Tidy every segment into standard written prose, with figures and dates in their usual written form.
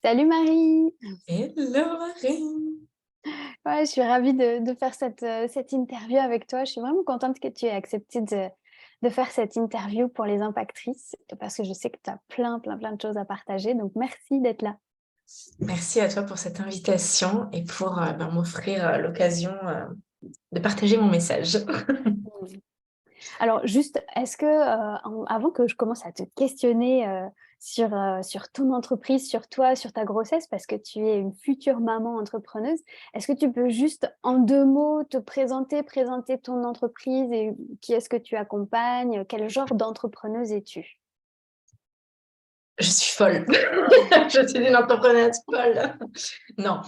Salut Marie! Hello Marie! Ouais, je suis ravie de faire cette interview avec toi. Je suis vraiment contente que tu aies accepté de faire cette interview pour les impactrices parce que je sais que tu as plein de choses à partager. Donc, merci d'être là. Merci à toi pour cette invitation et pour m'offrir l'occasion de partager mon message. Mmh. Alors juste, est-ce que, avant que je commence à te questionner, sur ton entreprise, sur toi, sur ta grossesse, parce que tu es une future maman entrepreneuse, est-ce que tu peux juste en 2 mots te présenter, présenter ton entreprise et qui est-ce que tu accompagnes? Quel genre d'entrepreneuse es-tu? Je suis folle. Je suis une entrepreneuse folle. Non,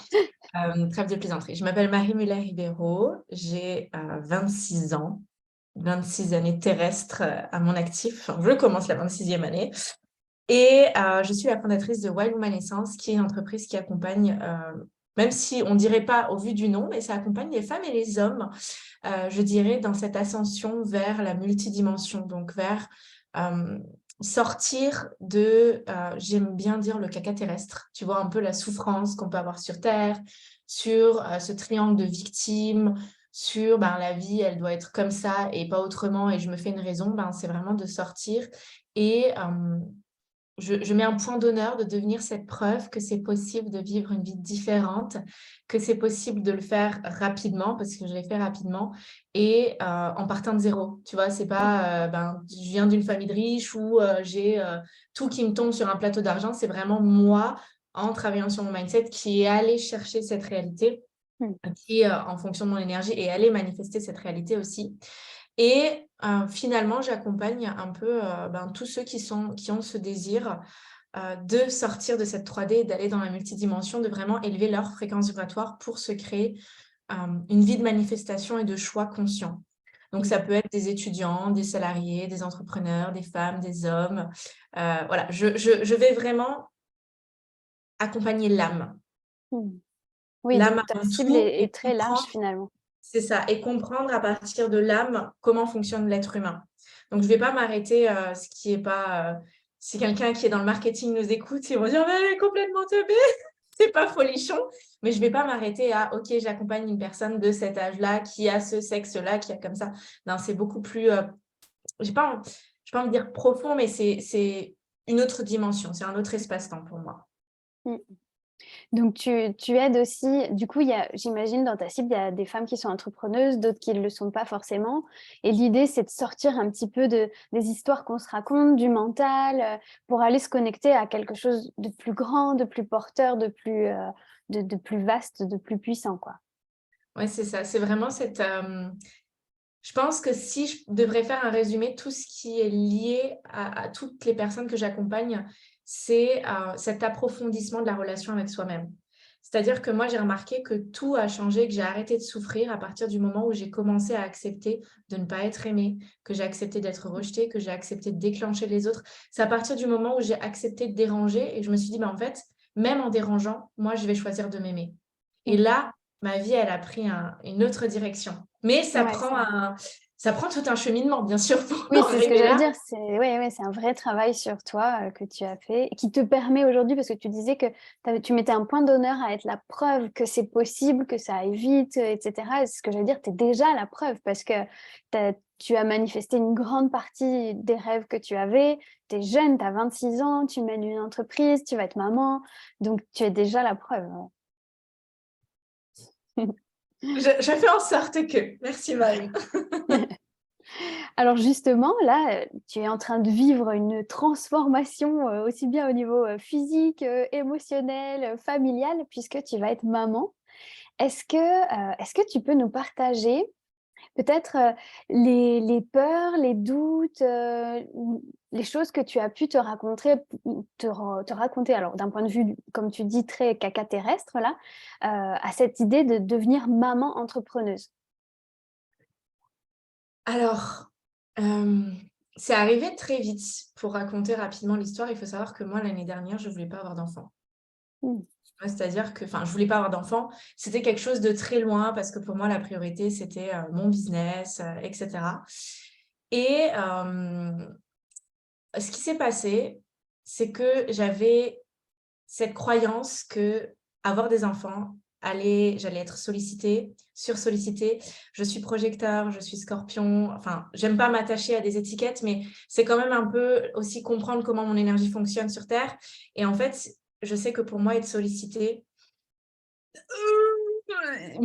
trêve de plaisanterie. Je m'appelle Marie Muller-Ribeiro, j'ai 26 ans, 26 années terrestres à mon actif. Enfin, je commence la 26e année. Et je suis la fondatrice de Wild Woman Essence, qui est une entreprise qui accompagne, même si on ne dirait pas au vu du nom, mais ça accompagne les femmes et les hommes, je dirais, dans cette ascension vers la multidimension, donc vers sortir de, j'aime bien dire, le caca terrestre. Tu vois, un peu la souffrance qu'on peut avoir sur Terre, sur ce triangle de victimes, sur la vie, elle doit être comme ça et pas autrement, et je me fais une raison. C'est vraiment de sortir et je mets un point d'honneur de devenir cette preuve que c'est possible de vivre une vie différente, que c'est possible de le faire rapidement, parce que je l'ai fait rapidement, et en partant de zéro. Tu vois, c'est pas, je viens d'une famille de riches où j'ai tout qui me tombe sur un plateau d'argent. C'est vraiment moi, en travaillant sur mon mindset, qui est allée chercher cette réalité, Mmh. qui, en fonction de mon énergie, est allée manifester cette réalité aussi. Et finalement, j'accompagne un peu, tous ceux qui ont ce désir, de sortir de cette 3D et d'aller dans la multidimension, de vraiment élever leur fréquence vibratoire pour se créer, une vie de manifestation et de choix conscients. Donc Mmh. ça peut être des étudiants, des salariés, des entrepreneurs, des femmes, des hommes. Voilà, je vais vraiment accompagner l'âme. Mmh. Oui, L'âme donc ta avant cible tout est et très large comprendre. finalement. C'est ça, et comprendre à partir de l'âme comment fonctionne l'être humain. Donc, je vais pas m'arrêter, ce qui est pas, si quelqu'un qui est dans le marketing nous écoute, ils vont dire: «Mais elle est complètement teubée, c'est pas folichon». Mais je vais pas m'arrêter à: «OK, j'accompagne une personne de cet âge-là, qui a ce sexe-là, qui a comme ça». Non, c'est beaucoup plus, j'ai pas envie de dire profond, mais c'est une autre dimension, c'est un autre espace-temps pour moi. Mmh. Donc tu aides aussi du coup, il y a j'imagine dans ta cible, il y a des femmes qui sont entrepreneuses, d'autres qui ne le sont pas forcément et l'idée, c'est de sortir un petit peu des histoires qu'on se raconte, du mental, pour aller se connecter à quelque chose de plus grand, de plus porteur, de plus vaste, de plus puissant, quoi. Ouais, c'est ça, c'est vraiment cette, je pense que si je devrais faire un résumé, tout ce qui est lié à toutes les personnes que j'accompagne, c'est, cet approfondissement de la relation avec soi-même. C'est-à-dire que moi, j'ai remarqué que tout a changé, que j'ai arrêté de souffrir à partir du moment où j'ai commencé à accepter de ne pas être aimée, que j'ai accepté d'être rejetée, que j'ai accepté de déclencher les autres. C'est à partir du moment où j'ai accepté de déranger et je me suis dit: «En fait, même en dérangeant, moi, je vais choisir de m'aimer». Et Mmh. là, ma vie, elle a pris une autre direction. Mais Ouais, ça prend tout un cheminement, bien sûr, pour oui, en c'est ce que arriver j'allais là. dire. C'est ouais, c'est un vrai travail sur toi, que tu as fait et qui te permet aujourd'hui parce que tu disais que tu mettais un point d'honneur à être la preuve que c'est possible, que ça aille vite, et cetera et c'est ce que j'allais dire, tu es déjà la preuve parce que tu as manifesté une grande partie des rêves que tu avais. Tu es jeune, tu as 26 ans, tu mènes une entreprise, tu vas être maman, donc tu es déjà la preuve, ouais. Je fais en sorte que. Merci Marie. Alors justement, là, tu es en train de vivre une transformation, aussi bien au niveau, physique, émotionnel, familial, puisque tu vas être maman. Est-ce que tu peux nous partager peut-être, les peurs, les doutes, ou les choses que tu as pu te raconter te raconter, alors d'un point de vue, comme tu dis, très caca terrestre là, à cette idée de devenir maman entrepreneuse? Alors, hem, c'est arrivé très vite. Pour raconter rapidement l'histoire, il faut savoir que moi, l'année dernière, je voulais pas avoir d'enfant. Mmh. Ouais, c'est-à-dire que je voulais pas avoir d'enfant. C'était quelque chose de très loin parce que pour moi, la priorité, c'était, mon business, et cetera. Et ce qui s'est passé, c'est que j'avais cette croyance que avoir des enfants, j'allais être sollicitée, sursollicitée. Je suis projecteur, je suis scorpion. Enfin, j'aime pas m'attacher à des étiquettes, mais c'est quand même un peu aussi comprendre comment mon énergie fonctionne sur Terre. Et en fait, je sais que pour moi, être sollicitée,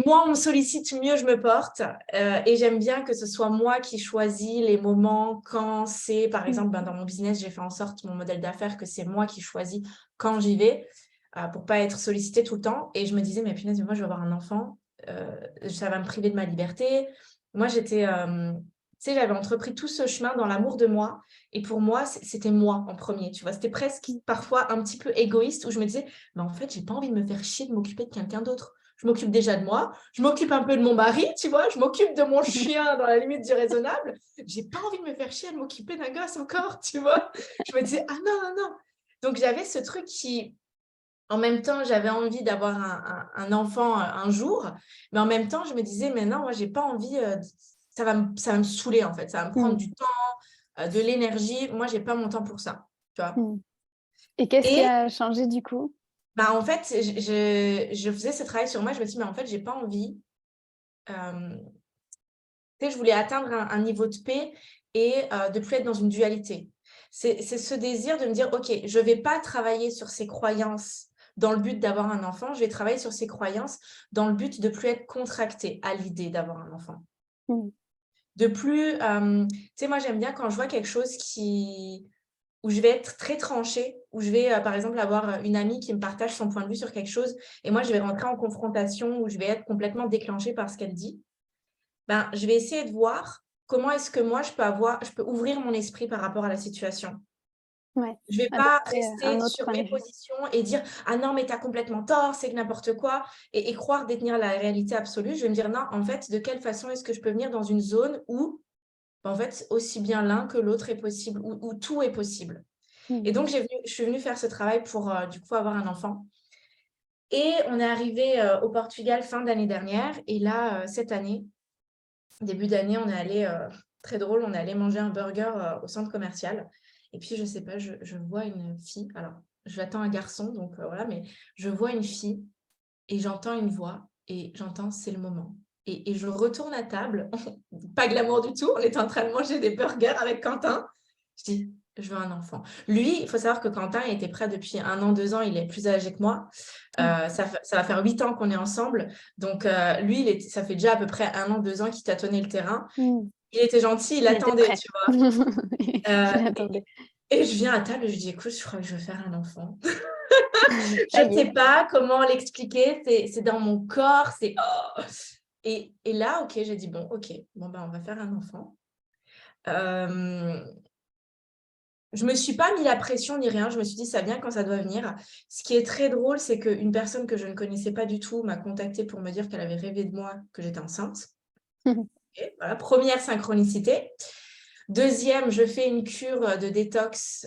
moins on me sollicite, mieux je me porte. Et j'aime bien que ce soit moi qui choisis les moments quand c'est, par exemple, dans mon business, j'ai fait en sorte, mon modèle d'affaires, que c'est moi qui choisis quand j'y vais pour pas être sollicitée tout le temps. Et je me disais, mais punaise, moi, je vais avoir un enfant, ça va me priver de ma liberté. Moi, j'étais, tu sais, j'avais entrepris tout ce chemin dans l'amour de moi. Et pour moi, c'était moi en premier, tu vois. C'était presque parfois un petit peu égoïste où je me disais, mais en fait, j'ai pas envie de me faire chier de m'occuper de quelqu'un d'autre. Je m'occupe déjà de moi, je m'occupe un peu de mon mari, tu vois, je m'occupe de mon chien dans la limite du raisonnable. J'ai pas envie de me faire chier à m'occuper d'un gosse encore, tu vois. Je me disais, ah non, non, non. Donc, j'avais ce truc qui, en même temps, j'avais envie d'avoir un enfant un jour, mais en même temps, je me disais, mais non, moi, j'ai pas envie, ça va me saouler, en fait, ça va me prendre du temps, de l'énergie. Moi, j'ai pas mon temps pour ça, tu vois. Et qu'est-ce qui Et a changé du coup? bah, en fait, je faisais ce travail sur moi, je me suis dit, mais en fait, j'ai pas envie. Tu sais, je voulais atteindre un niveau de paix et de plus être dans une dualité. C'est ce désir de me dire, OK, je ne vais pas travailler sur ces croyances dans le but d'avoir un enfant, je vais travailler sur ces croyances dans le but de plus être contractée à l'idée d'avoir un enfant. De plus, tu sais, moi, j'aime bien quand je vois quelque chose où je vais être très tranchée, où je vais, par exemple, avoir une amie qui me partage son point de vue sur quelque chose, et moi, je vais rentrer en confrontation, où je vais être complètement déclenchée par ce qu'elle dit. Ben, je vais essayer de voir comment est-ce que moi, je peux ouvrir mon esprit par rapport à la situation. Ouais, Je ne vais pas adopter rester un autre sur point de mes vue. positions et dire « Ah non, mais tu as complètement tort, c'est que n'importe quoi » et croire détenir la réalité absolue. Je vais me dire « Non, en fait, de quelle façon est-ce que je peux venir dans une zone où, en fait, aussi bien l'un que l'autre est possible, où tout est possible ?» Et donc, je suis venue faire ce travail pour, du coup, avoir un enfant. Et on est arrivé au Portugal fin d'année dernière. Et là, cette année, début d'année, on est allé, très drôle, on est allé manger un burger au centre commercial. Et puis, je sais pas, je vois une fille. Alors, j'attends un garçon, donc voilà, mais je vois une fille et j'entends une voix et j'entends c'est le moment. Et je retourne à table, pas glamour du tout, on était en train de manger des burgers avec Quentin. Je dis, je veux un enfant. Lui, il faut savoir que Quentin était prêt depuis 1 an, 2 ans, il est plus âgé que moi. Ça va faire 8 ans qu'on est ensemble. Donc, lui, ça fait déjà à peu près 1 an, 2 ans qu'il tâtonnait le terrain. Il était gentil, il Il était attendait, prêt. tu vois. Il Et, attendait. et je viens à table et je dis, écoute, je crois que je veux faire un enfant. Ça Je ne y sais est. pas comment l'expliquer, c'est dans mon corps, c'est... Oh. Et là, ok, j'ai dit, bon, ok, bon, ben, on va faire un enfant. Je me suis pas mis la pression ni rien, je me suis dit, ça vient quand ça doit venir. Ce qui est très drôle, c'est qu'une personne que je ne connaissais pas du tout m'a contactée pour me dire qu'elle avait rêvé de moi, que j'étais enceinte. Et voilà, première synchronicité. Deuxième, je fais une cure de détox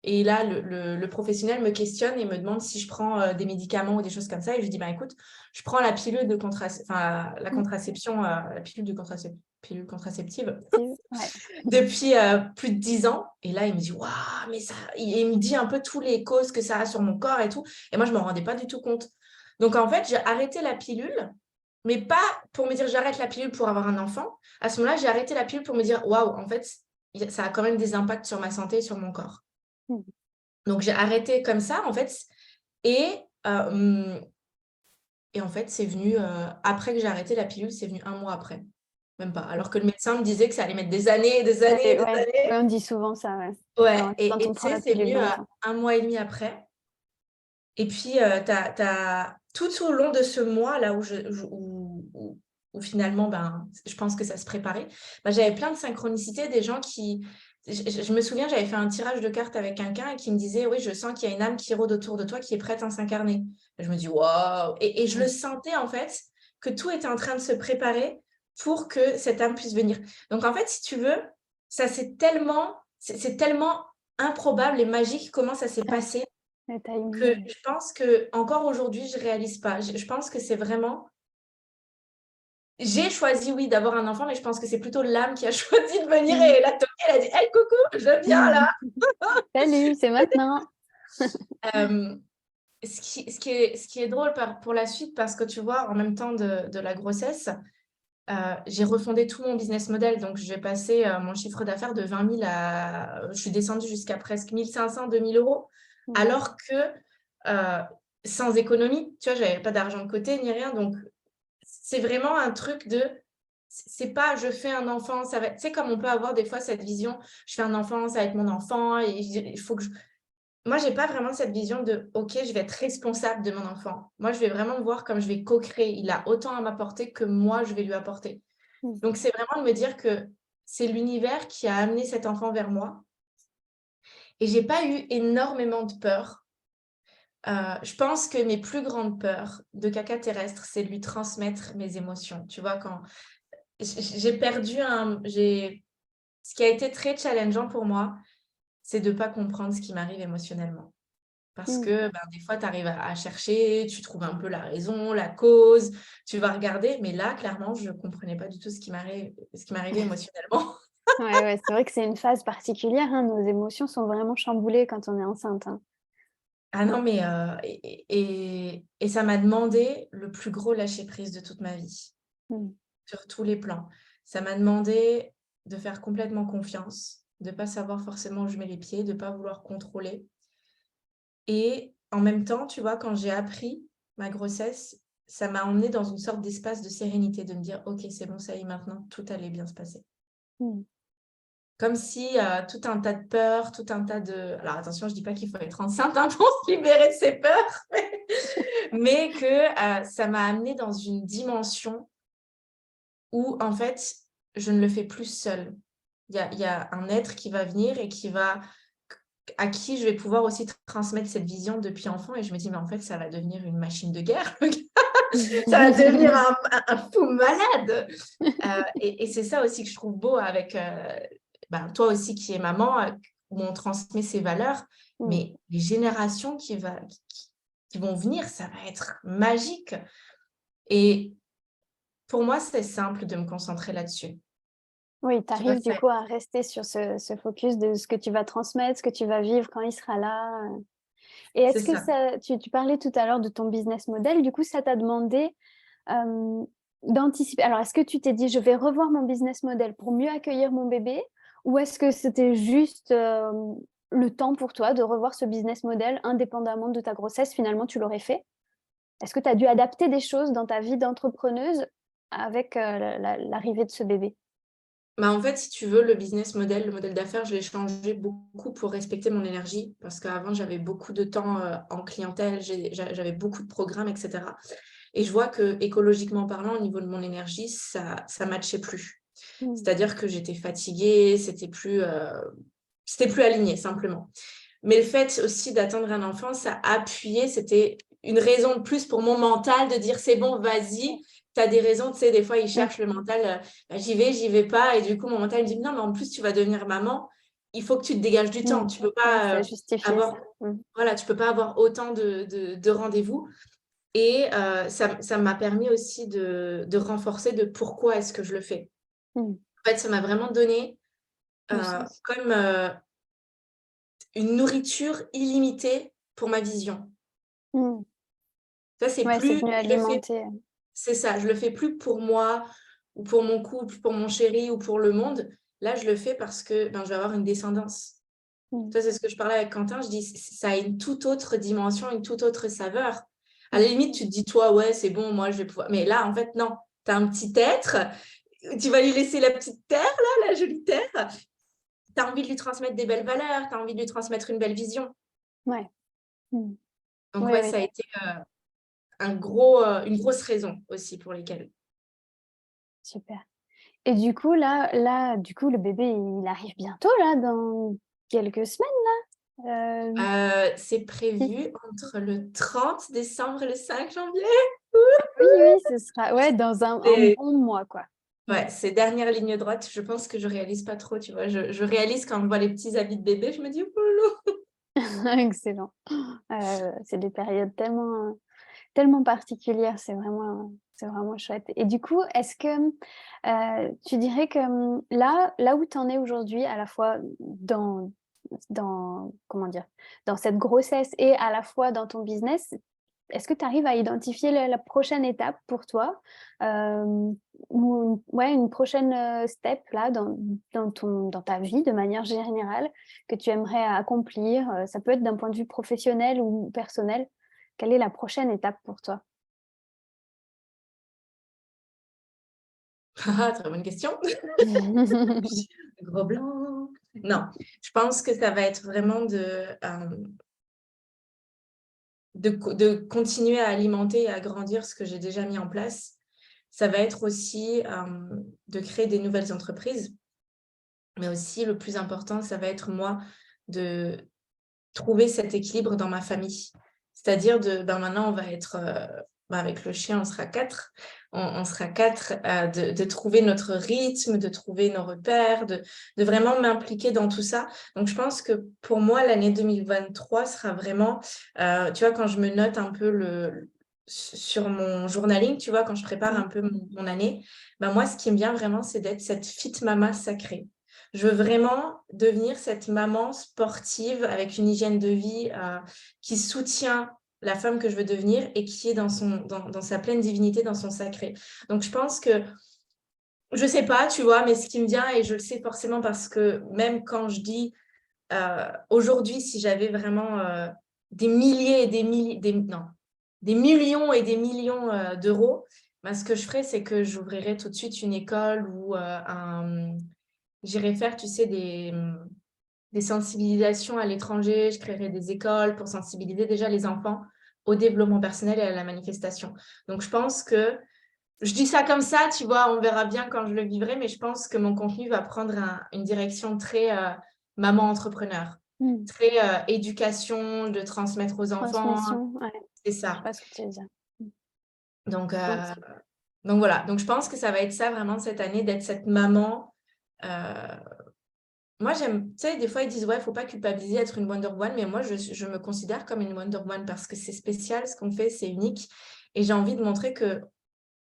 et là, le professionnel me questionne et me demande si je prends des médicaments ou des choses comme ça. Et je lui dis, bah, écoute, je prends la pilule de la contraception, la pilule contraceptive Ouais. depuis plus de 10 ans. Et là, il me dit, waouh, mais ça... Il me dit un peu tous les causes que ça a sur mon corps et tout. Et moi, je ne m'en rendais pas du tout compte. Donc, en fait, j'ai arrêté la pilule, mais pas pour me dire, j'arrête la pilule pour avoir un enfant. À ce moment-là, j'ai arrêté la pilule pour me dire, waouh, en fait, ça a quand même des impacts sur ma santé et sur mon corps. Donc, j'ai arrêté comme ça, en fait. Et, euh, et en fait, c'est venu, après que j'ai arrêté la pilule, c'est venu 1 mois après. Même pas. Alors que le médecin me disait que ça allait mettre des années, des années, des Ouais. années. Ouais, on dit souvent ça, ouais. Ouais, Quand et on tu prend sais, la c'est pilule venu longtemps. 1 mois et demi après. Et puis, tout au long de ce mois, là où finalement, ben, je pense que ça se préparait, ben, j'avais plein de synchronicités, des gens qui... Je me souviens, j'avais fait un tirage de cartes avec quelqu'un et qui me disait, oui, je sens qu'il y a une âme qui rôde autour de toi, qui est prête à s'incarner. Et je me dis, waouh! Et je le sentais, en fait, que tout était en train de se préparer pour que cette âme puisse venir. Donc, en fait, si tu veux, ça c'est tellement improbable et magique comment ça s'est Ouais. passé Le que timing. je pense que encore aujourd'hui, je réalise pas. Je pense que c'est vraiment... J'ai choisi, oui, d'avoir un enfant, mais je pense que c'est plutôt l'âme qui a choisi de venir et elle a toqué, elle a dit « Hey, coucou, je viens là !» Salut, c'est maintenant. Hem, ce qui est drôle pour la suite, parce que tu vois, en même temps de la grossesse, j'ai refondé tout mon business model. Donc, je vais passer mon chiffre d'affaires de 20 000 à... Je suis descendue jusqu'à presque 1 500, 2 000 euros, Mmh. alors que sans économie, tu vois, j'avais pas d'argent de côté ni rien. Donc, c'est vraiment un truc de... C'est pas je fais un enfant, ça va... Tu sais, comme on peut avoir des fois cette vision, je fais un enfant, ça va être mon enfant, et il faut que je... Moi, j'ai pas vraiment cette vision de OK, je vais être responsable de mon enfant. Moi, je vais vraiment me voir comme je vais co-créer. Il a autant à m'apporter que moi, je vais lui apporter. Mmh. Donc, c'est vraiment de me dire que c'est l'univers qui a amené cet enfant vers moi. Et j'ai pas eu énormément de peur. Je pense que mes plus grandes peurs de caca terrestre, c'est de lui transmettre mes émotions. Tu vois, quand j'ai perdu un... Ce qui a été très challengeant pour moi, c'est de pas comprendre ce qui m'arrive émotionnellement. Parce Mmh. que ben, des fois, tu arrives à chercher, tu trouves un peu la raison, la cause, tu vas regarder. Mais là, clairement, je ne comprenais pas du tout ce qui m'arrivait émotionnellement. Ouais, ouais, c'est vrai que c'est une phase particulière, hein. Nos émotions sont vraiment chamboulées quand on est enceinte, hein. Ah non, mais et ça m'a demandé le plus gros lâcher-prise de toute ma vie, Mmh. sur tous les plans. Ça m'a demandé de faire complètement confiance, de ne pas savoir forcément où je mets les pieds, de ne pas vouloir contrôler. Et en même temps, tu vois, quand j'ai appris ma grossesse, ça m'a emmenée dans une sorte d'espace de sérénité, de me dire: «OK, c'est bon, ça y est, maintenant, tout allait bien se passer». Mmh. Comme si, tout un tas de peurs, tout un tas de... Alors attention, je dis pas qu'il faut être enceinte, hein, pour se libérer de ses peurs, mais que, ça m'a amenée dans une dimension où, en fait, je ne le fais plus seule. Il y a un être qui va venir et à qui je vais pouvoir aussi transmettre cette vision depuis enfant, et je me dis: «Mais en fait, ça va devenir une machine de guerre, le gars, ça va devenir un fou malade!» Et c'est ça aussi que je trouve beau avec, ben, toi aussi qui es maman, où on transmet ces valeurs, Mmh. mais les générations qui vont venir, ça va être magique. Et pour moi, c'est simple de me concentrer là-dessus. Oui, tu Tu vois? arrives du coup à rester sur ce focus de ce que tu vas transmettre, ce que tu vas vivre quand il sera là, et C'est est-ce que ça. ça tu parlais tout à l'heure de ton business model, du coup, ça t'a demandé, hem, d'anticiper alors est-ce que tu t'es dit: «Je vais revoir mon business model pour mieux accueillir mon bébé», ou est-ce que c'était juste, le temps pour toi de revoir ce business model indépendamment de ta grossesse, finalement tu l'aurais fait? Est-ce que tu as dû adapter des choses dans ta vie d'entrepreneuse avec, l'arrivée de ce bébé? Bah, en fait, si tu veux, le modèle d'affaires, je l'ai changé beaucoup pour respecter mon énergie, parce qu'avant, j'avais beaucoup de temps, en clientèle, j'avais beaucoup de programmes, et cetera, et je vois que, écologiquement parlant, au niveau de mon énergie, ça matchait plus. Mmh. C'est-à-dire que j'étais fatiguée, c'était plus aligné, simplement. Mais le fait aussi d'attendre un enfant, ça a appuyé, c'était une raison de plus pour mon mental de dire: «C'est bon, vas-y». Tu as des raisons, tu sais, des fois, ils Mmh. cherchent le mental, bah, j'y vais pas, et du coup, mon mental me dit: «Non, mais en plus, tu vas devenir maman, il faut que tu te dégages du temps». Mmh. Tu peux Ouais, pas, ça justifiait ça. avoir Mmh. voilà, tu peux pas avoir autant de rendez-vous, et ça m'a permis aussi de renforcer de pourquoi est-ce que je le fais. Mmh. En fait, ça m'a vraiment donné, Du sens. comme, une nourriture illimitée pour ma vision. Mmh. Ça, c'est Ouais, c'est plus venu je le fais alimenter. c'est ça, je le fais plus pour moi ou pour mon couple, pour mon chéri ou pour le monde. Là, je le fais parce que, ben, je vais avoir une descendance. Mmh. Ça, c'est ce que je parlais avec Quentin, je dis: Ça a une toute autre dimension, une toute autre saveur». À la Mmh. limite, tu te dis: «Toi, ouais, c'est bon, moi, je vais pouvoir», mais là, en fait, non. Tu as un petit être, tu vas lui laisser la petite terre là, la jolie terre. Tu as envie de lui transmettre des belles valeurs, tu as envie de lui transmettre une belle vision. Ouais. Mmh. Donc Oui, ouais, oui, ça a été, une grosse raison aussi pour lesquelles. super. Et du coup, du coup, le bébé, il arrive bientôt, là, dans quelques semaines, là? C'est prévu entre le 30 décembre et le 5 janvier. Oui, oui, ce sera ouais, dans un C'est bon mois, quoi. Mmh. Ouais, c'est dernière ligne droite. Je pense que je réalise pas trop, tu vois? Je réalise quand je vois les petits habits de bébé, je me dis: «Oh là là!» Excellent. C'est des périodes tellement particulière, c'est vraiment chouette. Et du coup, est-ce que, tu dirais que, là où tu en es aujourd'hui, à la fois dans comment dire, dans cette grossesse et à la fois dans ton business, est-ce que tu arrives à identifier la prochaine étape pour toi? Ou ouais, une prochaine, step là dans ta vie de manière générale que tu aimerais accomplir? Ça peut être d'un point de vue professionnel ou personnel. Quelle est la prochaine étape pour toi? Ah, très bonne question. Gros blanc. Non, je pense que ça va être vraiment de continuer à alimenter et à grandir ce que j'ai déjà mis en place. Ça va être aussi, de créer des nouvelles entreprises, mais aussi le plus important, ça va être moi de trouver cet équilibre dans ma famille. C'est-à-dire maintenant on va être, avec le chien, on sera 4. On sera 4, de trouver notre rythme, de trouver nos repères, de vraiment m'impliquer dans tout ça. Donc je pense que pour moi, l'année 2023 sera vraiment, tu vois, quand je me note un peu sur mon journaling, tu vois, quand je prépare Mmh. un peu mon année, moi, ce qui me vient vraiment, c'est d'être cette fit mama sacrée. Je veux vraiment devenir cette maman sportive avec une hygiène de vie qui soutient la femme que je veux devenir et qui est dans sa pleine divinité, dans son sacré. Donc, je pense que, je sais pas, tu vois, mais ce qui me vient, et je le sais forcément parce que même quand je dis aujourd'hui, si j'avais vraiment des milliers et des milliers, non, des millions et des millions d'euros, ce que je ferais, c'est que j'ouvrirais tout de suite une école ou j'irais faire, tu sais, des sensibilisations à l'étranger. Je créerais des écoles pour sensibiliser déjà les enfants au développement personnel et à la manifestation. Donc, je pense que, je dis ça comme ça, tu vois, on verra bien quand je le vivrai, mais je pense que mon contenu va prendre une direction très maman entrepreneur, Mmh. très éducation, de transmettre aux enfants, Transmission, ouais, c'est je ça. vois ce que tu veux dire. Mmh. Donc, Donc voilà. Donc, je pense que ça va être ça vraiment cette année, d'être cette maman. euh, Moi, j'aime, tu sais, des fois, ils disent, ouais, faut pas culpabiliser être une Wonder Woman, mais moi, je me considère comme une Wonder Woman parce que c'est spécial, ce qu'on fait, c'est unique. Et j'ai envie de montrer que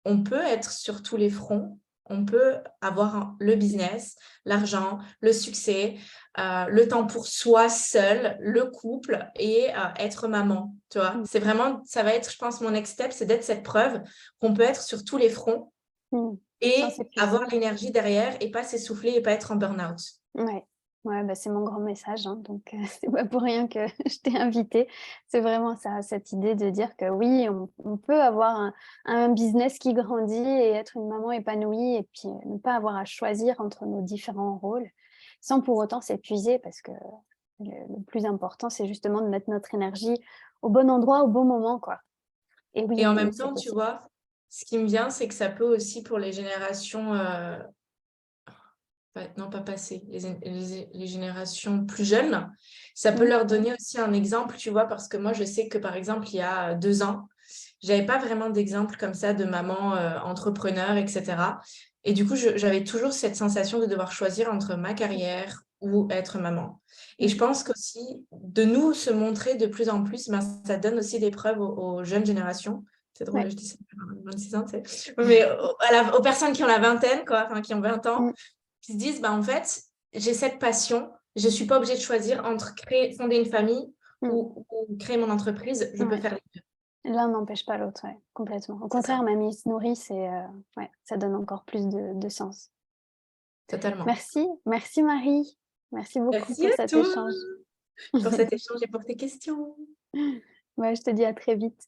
on peut être sur tous les fronts. On peut avoir le business, l'argent, le succès, le temps pour soi seul, le couple et être maman. Tu vois, mmh, c'est vraiment, ça va être, je pense, mon next step, c'est d'être cette preuve qu'on peut être sur tous les fronts mmh, sans et avoir s'épuiser. l'énergie derrière et pas s'essouffler et pas être en burn-out. Ouais, ouais, bah, c'est mon grand message, hein, donc c'est pas pour rien que je t'ai invitée. C'est vraiment ça, cette idée de dire que oui, on peut avoir un business qui grandit et être une maman épanouie et puis, ne pas avoir à choisir entre nos différents rôles, sans pour autant s'épuiser parce que le plus important, c'est justement de mettre notre énergie au bon endroit, au bon moment, quoi. Et Et en oui, même c'est temps, tu possible. vois, ce qui me vient, c'est que ça peut aussi pour les générations, non pas passées, les générations plus jeunes, ça peut Mmh, leur donner aussi un exemple, tu vois, parce que moi, je sais que par exemple, il y a 2 ans, j'avais pas vraiment d'exemple comme ça de maman entrepreneur, etc. Et du coup, j'avais toujours cette sensation de devoir choisir entre ma carrière ou être maman. Et je mmh, pense qu'aussi, de nous se montrer de plus en plus, ça donne aussi des preuves aux jeunes générations. C'est drôle, ouais, je dis ça, 26 ans, tu sais. Mais aux personnes qui ont la vingtaine, quoi, enfin, qui ont 20 ans, mmh, qui se disent, en fait, j'ai cette passion, je ne suis pas obligée de choisir entre fonder une famille mmh, ou créer mon entreprise, je peux ouais. faire les deux. L'un n'empêche pas l'autre, ouais, complètement. Au C'est ça, contraire, même ils se nourrissent et ouais, ça donne encore plus de sens. totalement. Merci, merci Marie. Merci beaucoup Merci pour à cet toi échange. pour cet échange et pour tes questions. Ouais, je te dis à très vite.